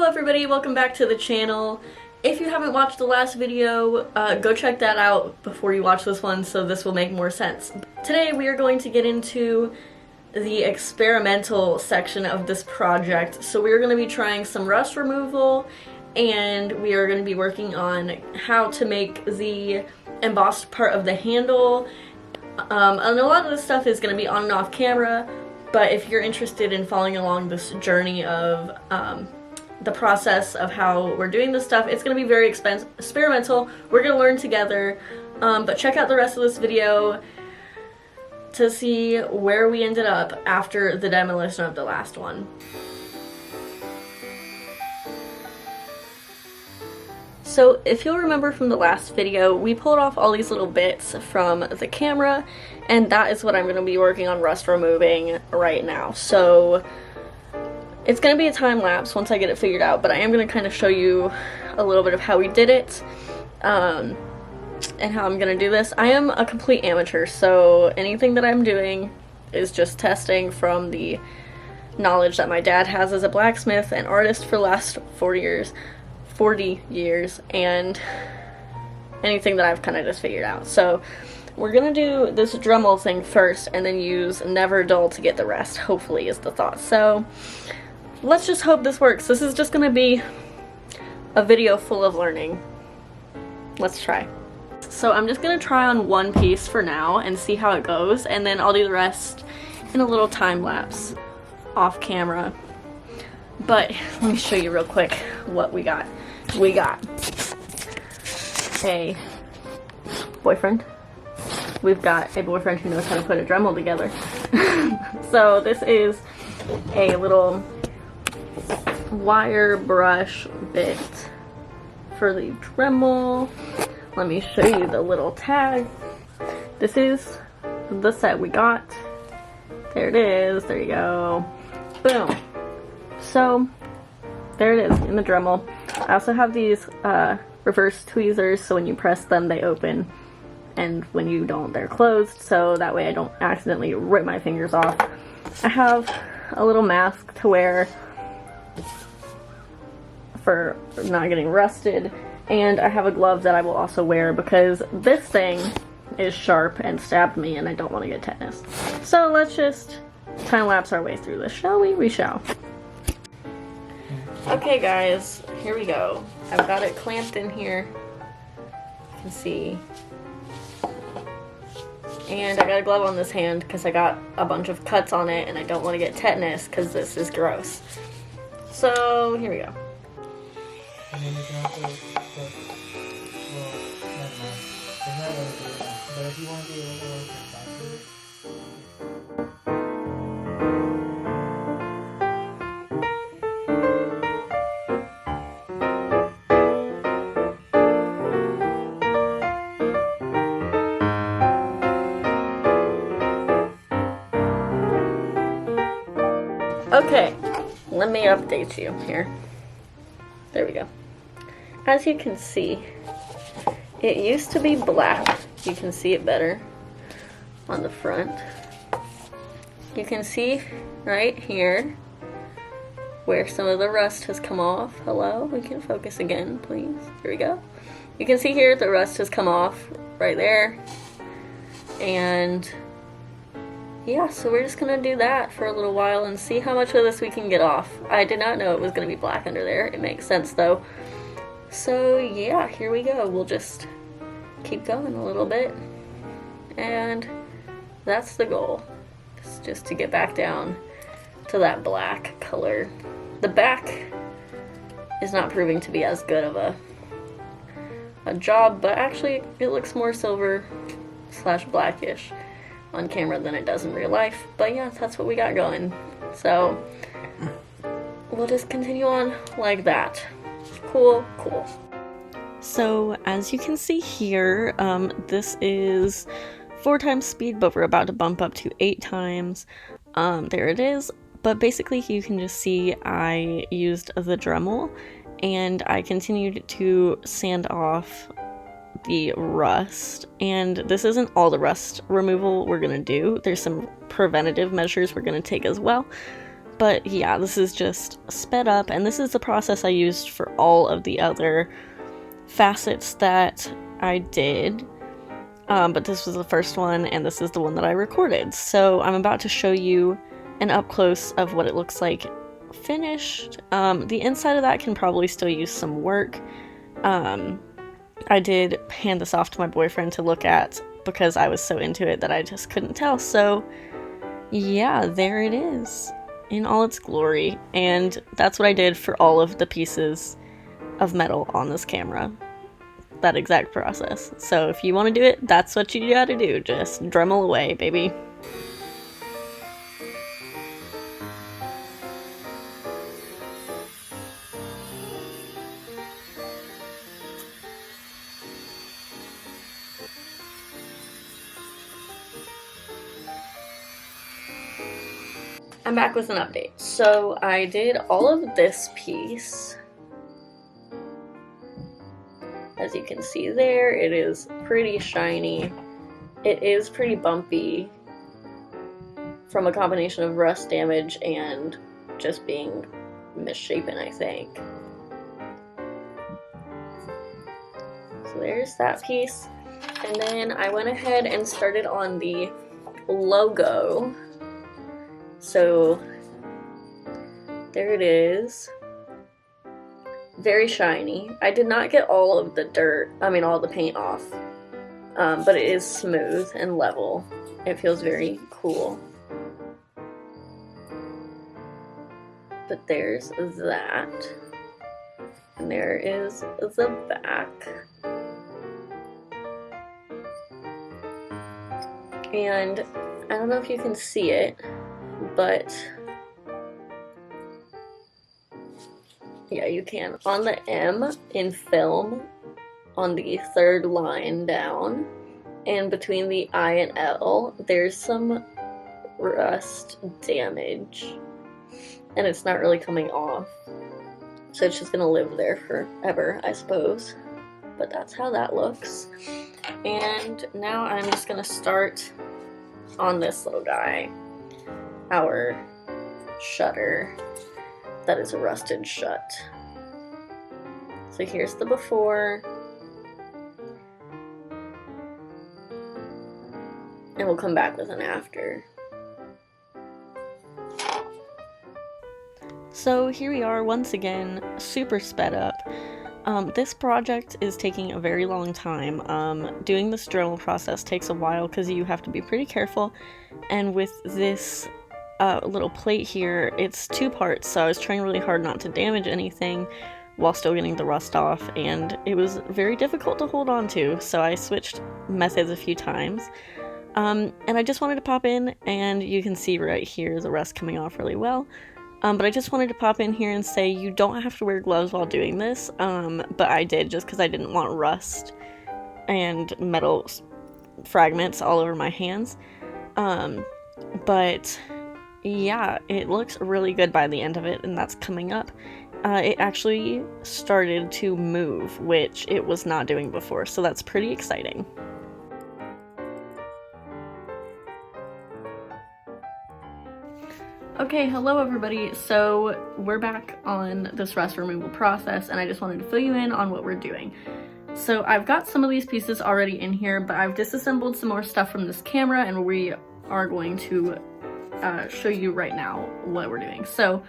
everybody, welcome back to the channel. If you haven't watched the last video, go check that out before you watch this one so this will make more sense. Today we are going to get into the experimental section of this project. So we are going to be trying some rust removal, and we are going to be working on how to make the embossed part of the handle. And a lot of this stuff is going to be on and off camera, but if you're interested in following along this journey of the process of how we're doing this stuff, it's going to be very experimental. We're going to learn together, but check out the rest of this video to see where we ended up after the demolition of the last one. So if you'll remember from the last video, we pulled off all these little bits from the camera, and that is what I'm going to be working on rust removing right now. So it's going to be a time lapse once I get it figured out, but I am going to kind of show you a little bit of how we did it, and how I'm going to do this. I am a complete amateur, so anything that I'm doing is just testing from the knowledge that my dad has as a blacksmith and artist for the last 40 years, and anything that I've kind of just figured out. So we're gonna do this Dremel thing first and then use Never Dull to get the rest, hopefully, is the thought. So let's just hope this works. This is just gonna be a video full of learning. Let's try. So I'm just gonna try on one piece for now and see how it goes, and then I'll do the rest in a little time lapse off camera. But let me show you real quick what we got. We got a boyfriend. We've got a boyfriend who knows how to put a Dremel together. So this is a little wire brush bit for the Dremel. Let me show you the little tag. This is the set we got. There it is. There you go. Boom. So there it is in the Dremel. I also have these reverse tweezers, so when you press them they open, and when you don't they're closed, so that way I don't accidentally rip my fingers off. I have a little mask to wear for not getting rusted, and I have a glove that I will also wear because this thing is sharp and stabbed me and I don't want to get tetanus. So let's just time lapse our way through this, shall we? We shall. Okay guys, here we go. I've got it clamped in here, you can see. And I got a glove on this hand because I got a bunch of cuts on it and I don't want to get tetanus because this is gross. So here we go. And then you can also put, well, never mind. There's not really do it, but if you want to do a little facets. Okay, let me update you here. There we go. As you can see, it used to be black. You can see it better on the front. You can see right here where some of the rust has come off. Hello, we can focus again, please. Here we go. You can see here the rust has come off right there. And yeah, so we're just gonna do that for a little while and see how much of this we can get off. I did not know it was gonna be black under there. It makes sense though. So yeah, here we go. We'll just keep going a little bit. And that's the goal. It's just to get back down to that black color. The back is not proving to be as good of a job, but actually it looks more silver / blackish on camera than it does in real life. But yeah, that's what we got going. So we'll just continue on like that. Cool. So as you can see here, this is 4 times speed, but we're about to bump up to 8 times. There it is. But basically you can just see I used the Dremel and I continued to sand off the rust, and this isn't all the rust removal we're gonna do. There's some preventative measures we're gonna take as well, But yeah, this is just sped up, and this is the process I used for all of the other facets that I did. But this was the first one, and this is the one that I recorded. So I'm about to show you an up close of what it looks like finished. The inside of that can probably still use some work. I did hand this off to my boyfriend to look at because I was so into it that I just couldn't tell. So yeah, there it is in all its glory. And that's what I did for all of the pieces of metal on this camera. That exact process. So if you want to do it, that's what you gotta do. Just Dremel away, baby. I'm back with an update. So I did all of this piece. As you can see there, it is pretty shiny. It is pretty bumpy from a combination of rust damage and just being misshapen, I think. So there's that piece. And then I went ahead and started on the logo. So there it is. Very shiny. I did not get all of the all the paint off, but it is smooth and level. It feels very cool. But there's that. And there is the back. And I don't know if you can see it, but yeah, you can. On the M in film, on the third line down, and between the I and L, there's some rust damage. And it's not really coming off. So it's just gonna live there forever, I suppose. But that's how that looks. And now I'm just gonna start on this little guy. Our shutter that is rusted shut. So here's the before. And we'll come back with an after. So here we are once again, super sped up. This project is taking a very long time. Doing this Dremel process takes a while because you have to be pretty careful. And with this little plate here, it's two parts, so I was trying really hard not to damage anything while still getting the rust off, and it was very difficult to hold on to, so I switched methods a few times. And I just wanted to pop in, and you can see right here the rust coming off really well. But I just wanted to pop in here and say you don't have to wear gloves while doing this, but I did just because I didn't want rust and metal fragments all over my hands. But yeah, it looks really good by the end of it, and that's coming up. It actually started to move, which it was not doing before, so that's pretty exciting. Okay, hello everybody. So we're back on this rust removal process, and I just wanted to fill you in on what we're doing. So I've got some of these pieces already in here, but I've disassembled some more stuff from this camera, and we are going to show you right now what we're doing. So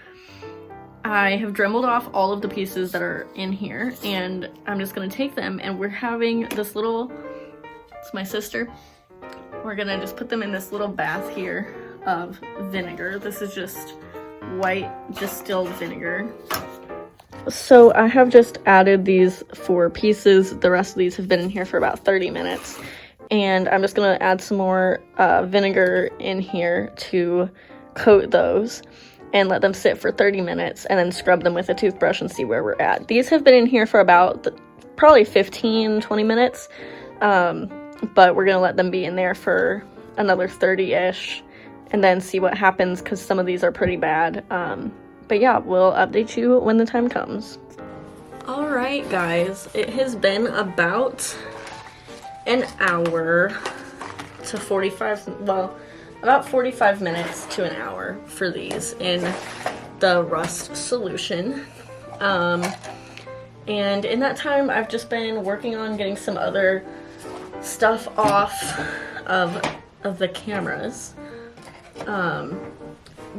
I have dremeled off all of the pieces that are in here, and I'm just gonna take them, and we're having this little, it's my sister, we're gonna just put them in this little bath here of vinegar. This is just white distilled vinegar. So I have just added these 4 pieces. The rest of these have been in here for about 30 minutes. And I'm just gonna add some more vinegar in here to coat those and let them sit for 30 minutes and then scrub them with a toothbrush and see where we're at. These have been in here for about probably 15-20 minutes, but we're gonna let them be in there for another 30-ish and then see what happens, because some of these are pretty bad. But yeah, we'll update you when the time comes. Alright guys, it has been about an hour to 45, well, about 45 minutes to an hour for these in the rust solution. And in that time, I've just been working on getting some other stuff off of the cameras.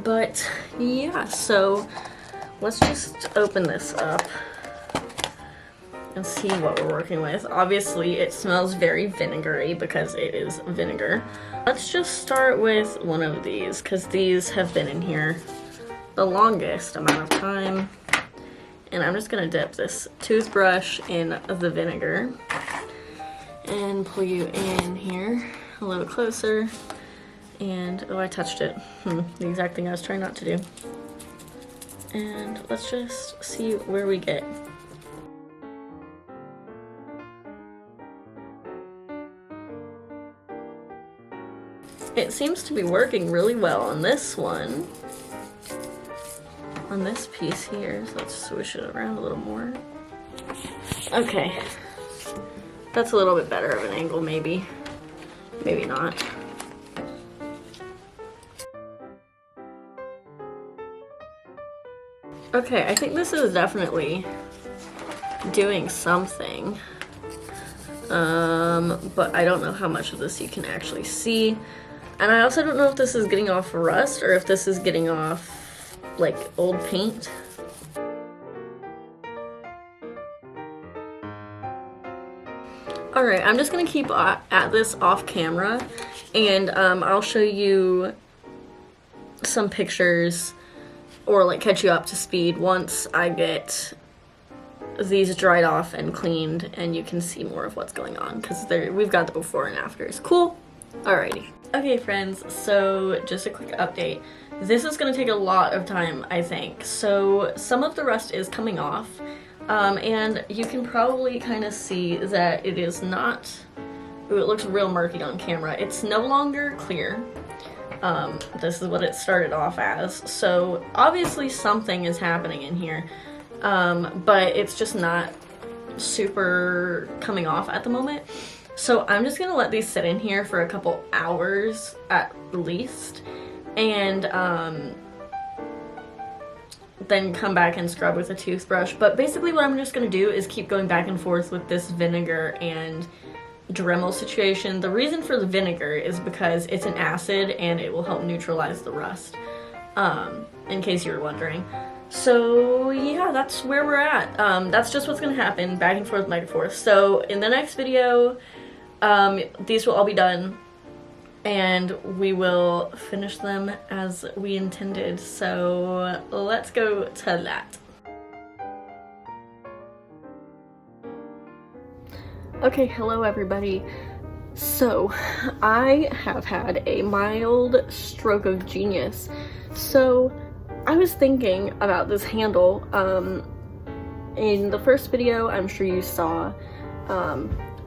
But yeah, so let's just open this up and see what we're working with. Obviously, it smells very vinegary because it is vinegar. Let's just start with one of these because these have been in here the longest amount of time. And I'm just gonna dip this toothbrush in the vinegar and pull you in here a little closer. And, oh, I touched it. The exact thing I was trying not to do. And let's just see where we get. It seems to be working really well on this one. On this piece here, so let's swoosh it around a little more. Okay. That's a little bit better of an angle, maybe. Maybe not. Okay, I think this is definitely doing something. But I don't know how much of this you can actually see. And I also don't know if this is getting off rust or if this is getting off like old paint. Alright, I'm just gonna keep at this off camera, and I'll show you some pictures or like catch you up to speed once I get these dried off and cleaned and you can see more of what's going on, because we've got the before and afters. Cool? Alrighty. Okay friends, so just a quick update. This is going to take a lot of time, I think. So some of the rust is coming off, and you can probably kind of see that it is not, ooh, it looks real murky on camera. It's no longer clear. This is what it started off as. So obviously something is happening in here, but it's just not super coming off at the moment. So I'm just going to let these sit in here for a couple hours at least. And then come back and scrub with a toothbrush. But basically what I'm just going to do is keep going back and forth with this vinegar and Dremel situation. The reason for the vinegar is because it's an acid and it will help neutralize the rust, in case you were wondering. So yeah, that's where we're at. That's just what's going to happen, back and forth. So in the next video, these will all be done. And we will finish them as we intended. So let's go to that. Okay, hello everybody. So I have had a mild stroke of genius. So I was thinking about this handle. In the first video, I'm sure you saw,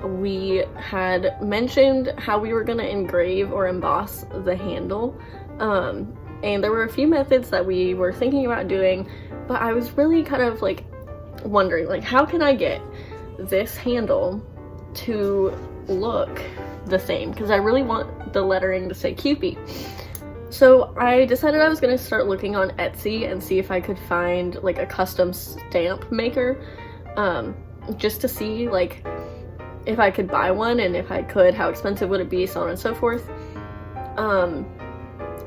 we had mentioned how we were going to engrave or emboss the handle, and there were a few methods that we were thinking about doing, but I was really kind of like wondering, like, how can I get this handle to look the same, because I really want the lettering to say Kewpie. So I decided I was going to start looking on Etsy and see if I could find like a custom stamp maker, just to see like if I could buy one, and if I could, how expensive would it be, so on and so forth.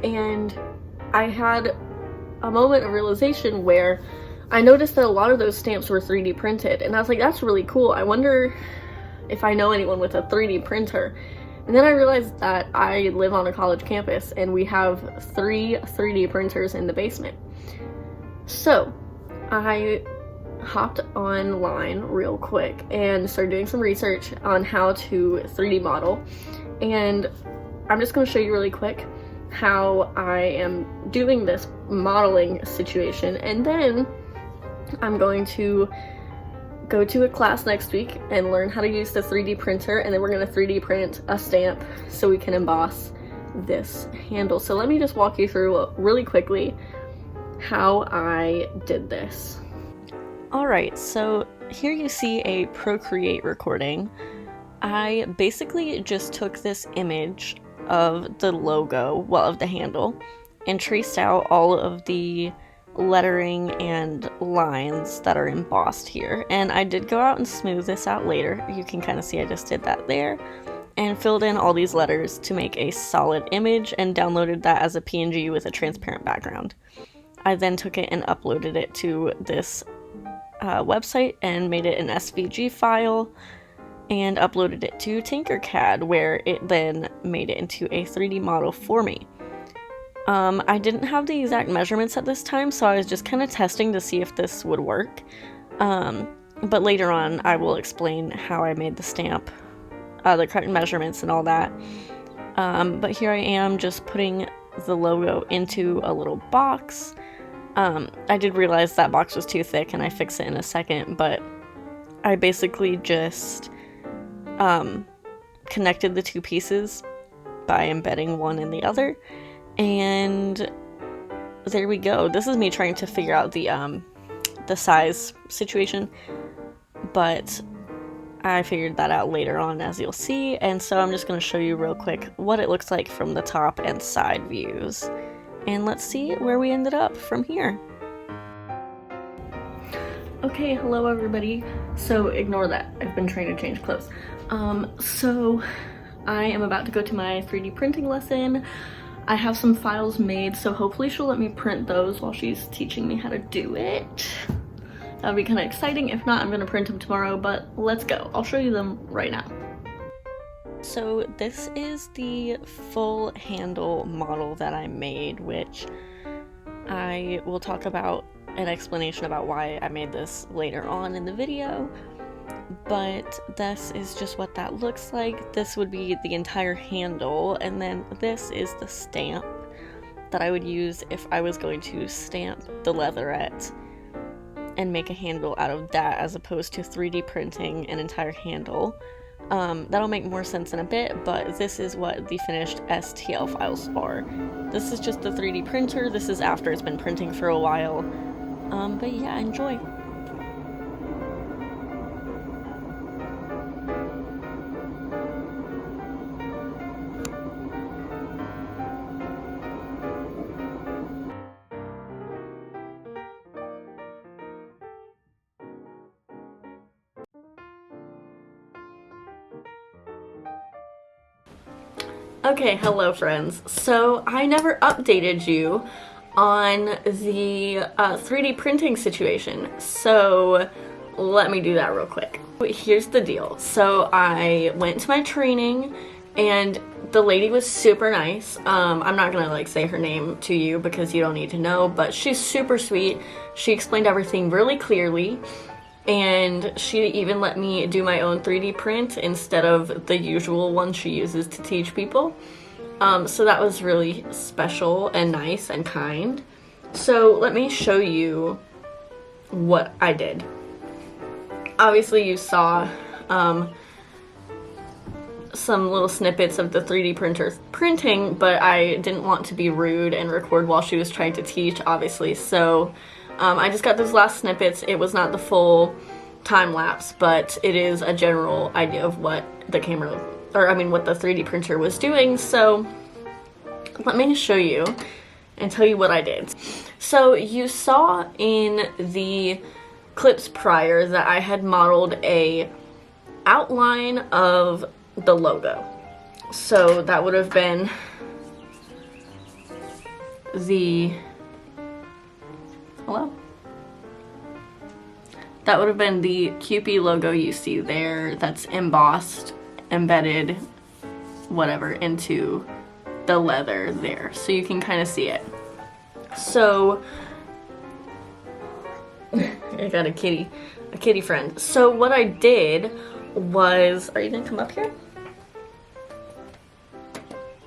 And I had a moment of realization where I noticed that a lot of those stamps were 3D printed, and I was like, that's really cool. I wonder if I know anyone with a 3D printer. And then I realized that I live on a college campus and we have 3 3D printers in the basement. So I hopped online real quick and started doing some research on how to 3D model, and I'm just going to show you really quick how I am doing this modeling situation, and then I'm going to go to a class next week and learn how to use the 3D printer, and then we're going to 3D print a stamp so we can emboss this handle. So let me just walk you through really quickly how I did this. Alright, so here you see a Procreate recording. I basically just took this image of the logo, well, of the handle, and traced out all of the lettering and lines that are embossed here. And I did go out and smooth this out later. You can kind of see I just did that there, and filled in all these letters to make a solid image and downloaded that as a PNG with a transparent background. I then took it and uploaded it to this website and made it an SVG file and uploaded it to Tinkercad, where it then made it into a 3D model for me. I didn't have the exact measurements at this time, so I was just kind of testing to see if this would work. But later on, I will explain how I made the stamp, the correct measurements and all that. But here I am just putting the logo into a little box. I did realize that box was too thick, and I fixed it in a second, but I basically just connected the two pieces by embedding one in the other, and there we go. This is me trying to figure out the size situation, but I figured that out later on, as you'll see, and so I'm just going to show you real quick what it looks like from the top and side views, and let's see where we ended up from here. Okay, hello everybody. So ignore that, I've been trying to change clothes. So I am about to go to my 3D printing lesson. I have some files made, so hopefully she'll let me print those while she's teaching me how to do it. That would be kind of exciting. If not, I'm going to print them tomorrow, but let's go. I'll show you them right now. So this is the full handle model that I made, which I will talk about an explanation about why I made this later on in the video. But this is just what that looks like. This would be the entire handle, and then this is the stamp that I would use if I was going to stamp the leatherette and make a handle out of that, as opposed to 3D printing an entire handle. That'll make more sense in a bit, but this is what the finished STL files are. This is just the 3D printer. This is after it's been printing for a while. But yeah, enjoy. Okay, hello friends. So I never updated you on the 3D printing situation, so let me do that real quick. Here's the deal. So I went to my training, and the lady was super nice. I'm not gonna like say her name to you because you don't need to know, but she's super sweet. She explained everything really clearly, and she even let me do my own 3D print instead of the usual one she uses to teach people. So that was really special and nice and kind. So let me show you what I did. Obviously you saw some little snippets of the 3D printer printing, but I didn't want to be rude and record while she was trying to teach, obviously. So I just got those last snippets. It was not the full time lapse, but it is a general idea of what the camera, or I mean what the 3D printer was doing. So let me show you and tell you what I did. So you saw in the clips prior that I had modeled a outline of the logo. So that would have been the that would have been the Kewpie logo you see there, that's embossed, embedded, whatever, into the leather there, so you can kind of see it. So I got a kitty friend. So what I did was, are you gonna come up here?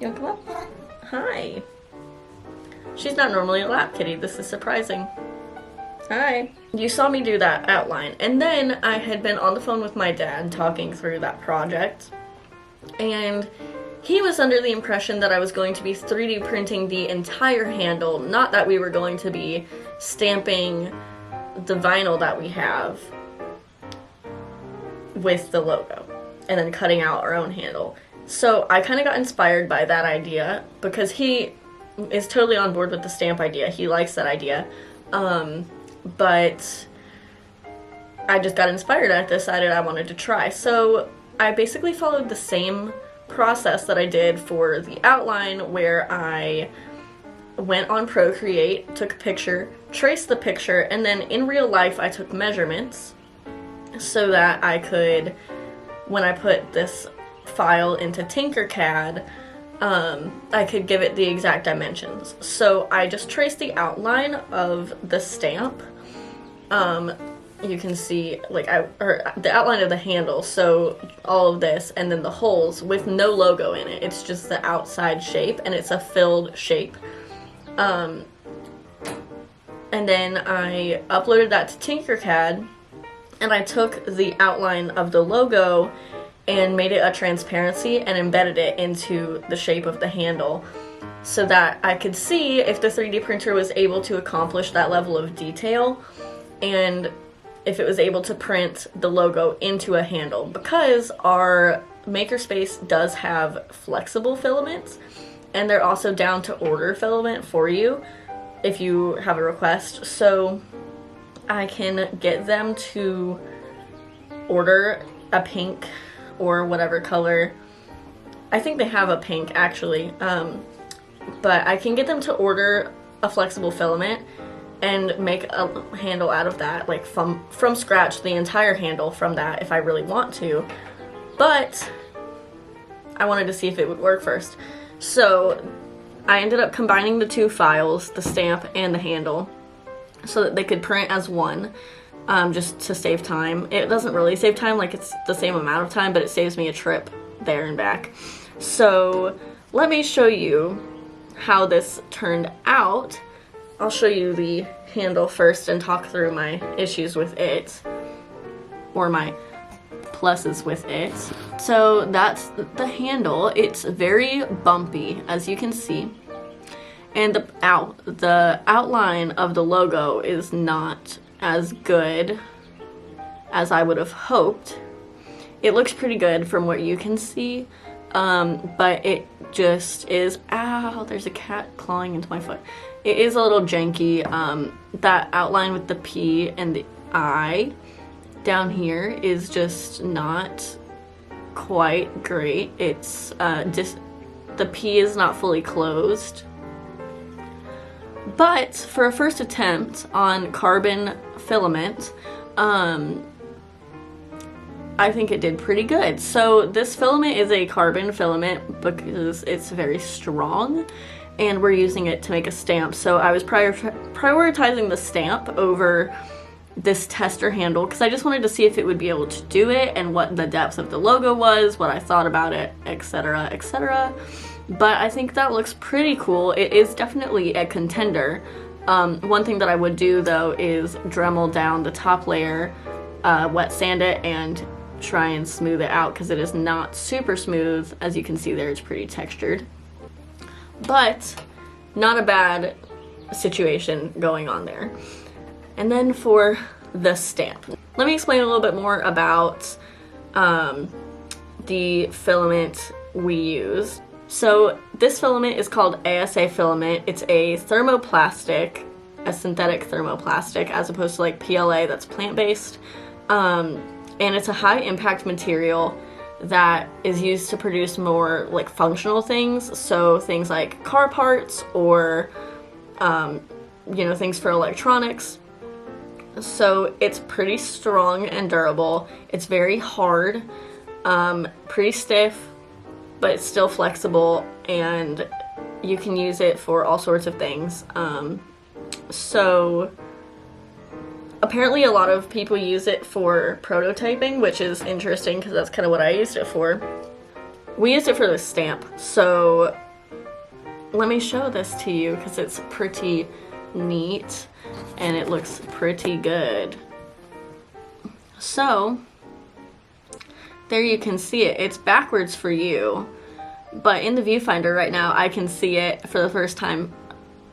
You wanna come up? Hi. She's not normally a lap kitty. This is surprising. Hi. You saw me do that outline, and then I had been on the phone with my dad talking through that project, and he was under the impression that I was going to be 3D printing the entire handle, not that we were going to be stamping the vinyl that we have with the logo. and then cutting out our own handle. So I kind of got inspired by that idea because he is totally on board with the stamp idea. He likes that idea. But I just got inspired and I decided I wanted to try. So I basically followed the same process that I did for the outline, where I went on Procreate, took a picture, traced the picture, and then in real life I took measurements so that I could, when I put this file into Tinkercad, I could give it the exact dimensions. So I just traced the outline of the stamp. You can see or the outline of the handle, so all of this, and then the holes with no logo in it. It's just the outside shape, and it's a filled shape. And then I uploaded that to Tinkercad, and I took the outline of the logo and made it a transparency and embedded it into the shape of the handle so that I could see if the 3D printer was able to accomplish that level of detail and if it was able to print the logo into a handle, because our makerspace does have flexible filaments, and they're also down to order filament for you if you have a request. So I can get them to order a pink or whatever color. I think they have a pink actually, but I can get them to order a flexible filament and make a handle out of that, like from scratch, the entire handle from that if I really want to. But I wanted to see if it would work first. So I ended up combining the two files, the stamp and the handle, so that they could print as one, just to save time. It doesn't really save time, like it's the same amount of time, but it saves me a trip there and back. So let me show you how this turned out. I'll show you the handle first and talk through my issues with it, or my pluses with it. So that's the handle. It's very bumpy, as you can see, and the outline of the logo is not as good as I would have hoped. It looks pretty good from what you can see, but it just is, ow, there's a cat clawing into my foot. It is a little janky. That outline with the P and the I down here is just not quite great. It's just, the P is not fully closed. But for a first attempt on carbon filament, I think it did pretty good. So this filament is a carbon filament because it's very strong, and we're using it to make a stamp. So I was prioritizing the stamp over this tester handle because I just wanted to see if it would be able to do it and what the depth of the logo was, what I thought about it, etc., etc. But I think that looks pretty cool. It is definitely a contender. One thing that I would do though is Dremel down the top layer, wet sand it, and try and smooth it out because it is not super smooth. As you can see there, it's pretty textured. But not a bad situation going on there. And then for the stamp, let me explain a little bit more about the filament we use. So this filament is called Asa Filament. It's a thermoplastic, a synthetic thermoplastic, as opposed to like PLA that's plant-based. And it's a high impact material that is used to produce more like functional things. So things like car parts or, things for electronics. So it's pretty strong and durable. It's very hard, pretty stiff, but it's still flexible, and you can use it for all sorts of things. So apparently a lot of people use it for prototyping, which is interesting because that's kind of what I used it for. We used it for the stamp. So let me show this to you because it's pretty neat and it looks pretty good. So there you can see it. It's backwards for you, but in the viewfinder right now I can see it for the first time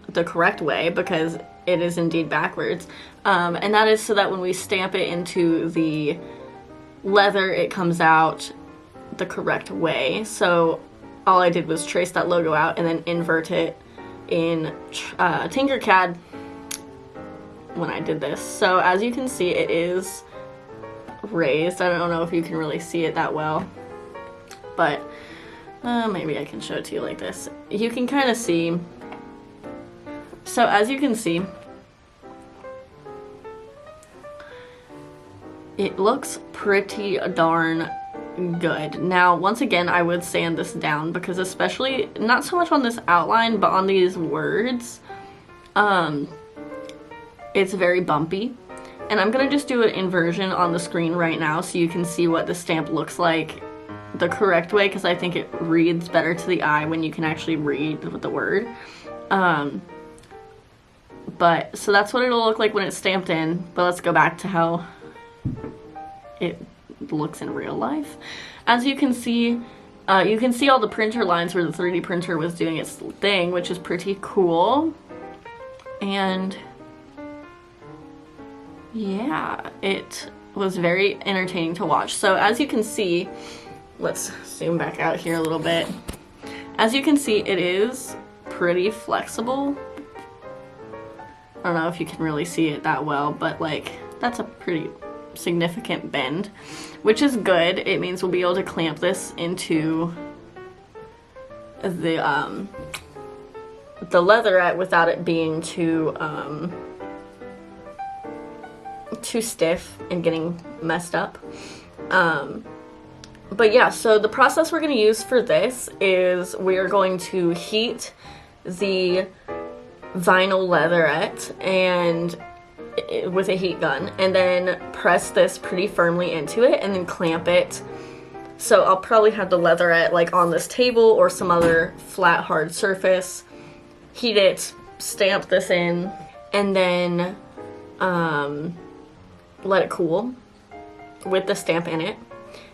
the correct way because it is indeed backwards. And that is so that when we stamp it into the leather, it comes out the correct way. So all I did was trace that logo out and then invert it in Tinkercad when I did this. So as you can see, it is raised. I don't know if you can really see it that well, but maybe I can show it to you like this. You can kind of see. So as you can see, it looks pretty darn good. Now, once again, I would sand this down because especially, not so much on this outline, but on these words, it's very bumpy. And I'm gonna just do an inversion on the screen right now so you can see what the stamp looks like the correct way, because I think it reads better to the eye when you can actually read the word. But, so that's what it'll look like when it's stamped in, but let's go back to how it looks in real life. As you can see all the printer lines where the 3D printer was doing its thing, which is pretty cool. And yeah, it was very entertaining to watch. So as you can see, let's zoom back out here a little bit. As you can see, it is pretty flexible. I don't know if you can really see it that well, but like, that's a pretty significant bend, which is good. It means we'll be able to clamp this into the leatherette without it being too stiff and getting messed up. But yeah, so the process we're going to use for this is we're going to heat the vinyl leatherette and with a heat gun, and then press this pretty firmly into it and then clamp it. So I'll probably have the leatherette like on this table or some other flat hard surface, heat it, stamp this in, and then let it cool with the stamp in it,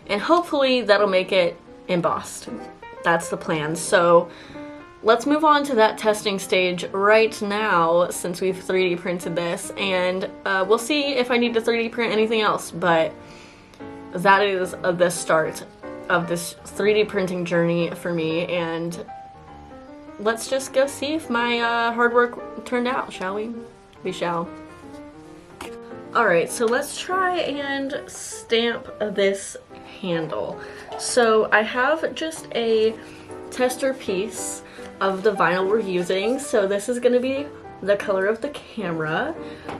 and hopefully that'll make it embossed. That's the plan. So let's move on to that testing stage right now, since we've 3D printed this, and we'll see if I need to 3D print anything else, but that is the start of this 3D printing journey for me, and let's just go see if my hard work turned out, shall we? We shall. Alright, so let's try and stamp this handle. So I have just a tester piece of the vinyl we're using, so this is going to be the color of the camera,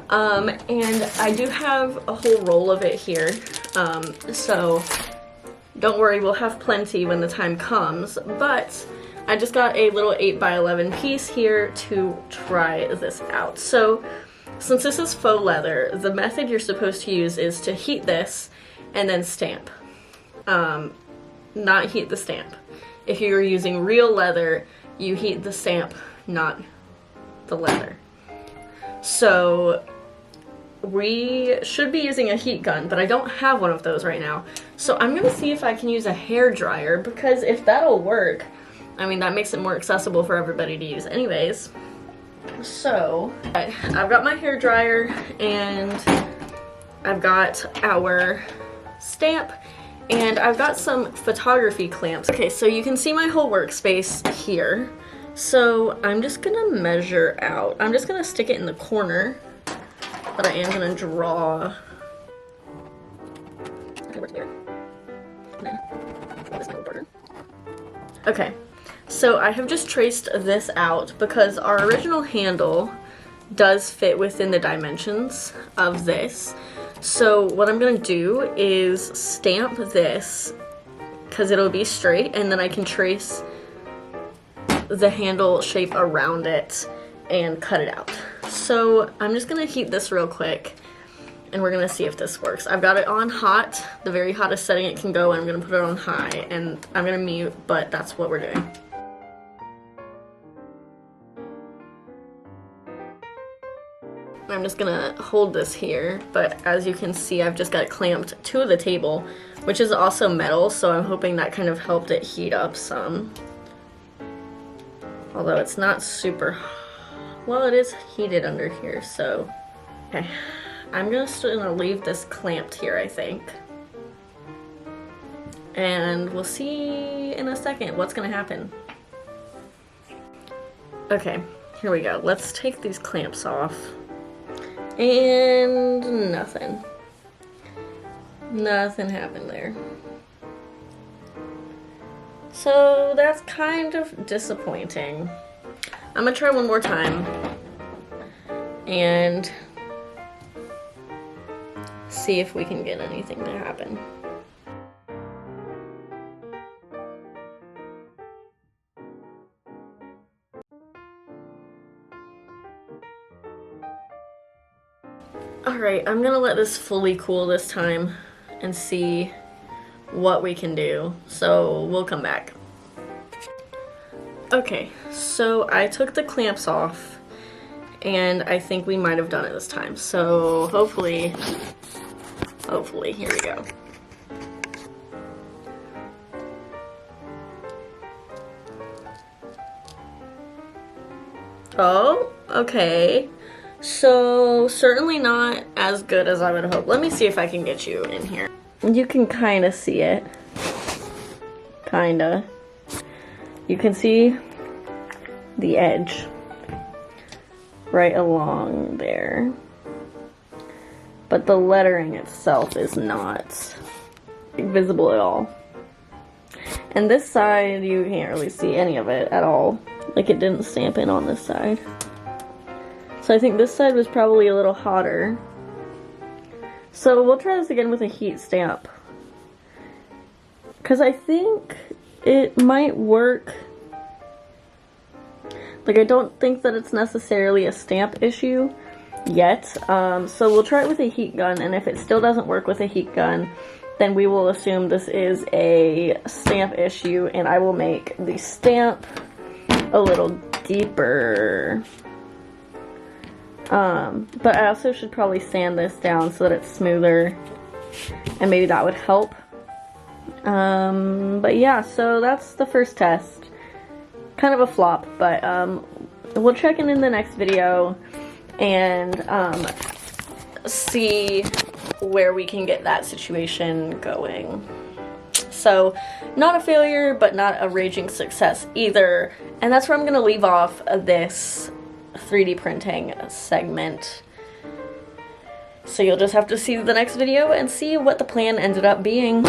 and I do have a whole roll of it here, so don't worry, we'll have plenty when the time comes, but I just got a little 8x11 piece here to try this out. So since this is faux leather, the method you're supposed to use is to heat this and then stamp, not heat the stamp. If you're using real leather, you heat the stamp, not the leather. So we should be using a heat gun, but I don't have one of those right now. So I'm gonna see if I can use a hair dryer, because if that'll work, I mean, that makes it more accessible for everybody to use anyways. So I've got my hair dryer and I've got our stamp, and I've got some photography clamps. Okay, so you can see my whole workspace here. So I'm just gonna measure out. I'm just gonna stick it in the corner, but I am gonna draw. Okay, so I have just traced this out because our original handle does fit within the dimensions of this. So what I'm gonna do is stamp this because it'll be straight, and then I can trace the handle shape around it and cut it out. So I'm just gonna heat this real quick and we're gonna see if this works. I've got it on hot, the very hottest setting it can go, and I'm gonna put it on high, and I'm gonna mute, but that's what we're doing. I'm just gonna hold this here, but as you can see, I've just got it clamped to the table, which is also metal, so I'm hoping that kind of helped it heat up some. Although it's not super, well, it is heated under here, so. Okay, I'm just gonna leave this clamped here, I think. and we'll see in a second what's gonna happen. Okay, here we go. Let's take these clamps off. And nothing. Nothing happened there. So that's kind of disappointing. I'm gonna try one more time and see if we can get anything to happen. Alright, I'm gonna let this fully cool this time and see what we can do. So we'll come back. Okay, so I took the clamps off and I think we might have done it this time. So hopefully, here we go. Oh, okay. So certainly not as good as I would hope. Let me see if I can get you in here. You can kind of see it. Kinda. You can see the edge right along there. But the lettering itself is not visible at all. And this side, you can't really see any of it at all. Like, it didn't stamp in on this side. So I think this side was probably a little hotter. So we'll try this again with a heat stamp. Because I think it might work. Like, I don't think that it's necessarily a stamp issue yet. So we'll try it with a heat gun, and if it still doesn't work with a heat gun, then we will assume this is a stamp issue, and I will make the stamp a little deeper. But I also should probably sand this down so that it's smoother, and maybe that would help. But yeah, so that's the first test. Kind of a flop, but we'll check in the next video and see where we can get that situation going. So, not a failure, but not a raging success either. And that's where I'm going to leave off this 3D printing segment. So you'll just have to see the next video and see what the plan ended up being.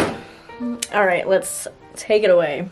Alright, let's take it away.